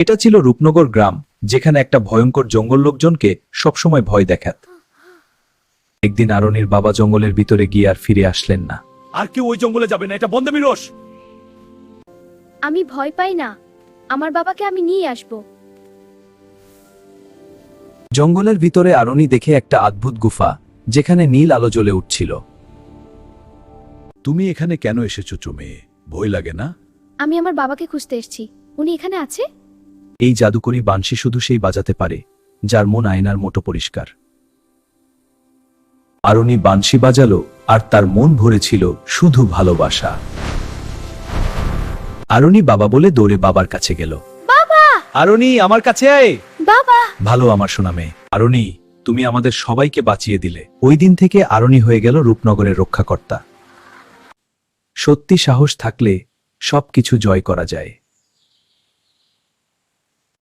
এটা ছিল রূপনগর গ্রাম, যেখানে একটা ভয়ঙ্কর জঙ্গল লোকজনকে সবসময় ভয় দেখাত। একদিন আরনির বাবা জঙ্গলের ভিতরে গিয়ে আর ফিরে আসলেন না। আর কেউ ওই জঙ্গলে যাবে না, এটা বন্ধে মিরস। আমি ভয় পাই না, আমার বাবাকে আমি নিয়ে আসব। জঙ্গলের ভিতরে আরনি দেখে একটা অদ্ভুত গুফা, যেখানে নীল আলো জ্বলে উঠছিল। তুমি এখানে কেন এসেছো চুমে? ভয় লাগে না? আমি আমার বাবাকে খুঁজতে এসেছি। উনি এখানে আছে? এই জাদুকরি বাঁশি শুধু সেই বাজাতে পারে যার মন আয়নার মতো পরিষ্কার। আরনি বাঁশি বাজালো আর তার মন ভরেছিল শুধু ভালোবাসা। আরনি বাবা বলে দৌড়ে বাবার কাছে গেল। বাবা! আরনি, আমার কাছে আয়। বাবা! ভালো আমার সোনা মেয়ে। আরনি, তুমি আমাদের সবাইকে বাঁচিয়ে দিলে। ওই দিন থেকে আরনি হয়ে গেল রূপনগরের রক্ষাকর্তা। সত্যি সাহস থাকলে সবকিছু জয় করা যায়।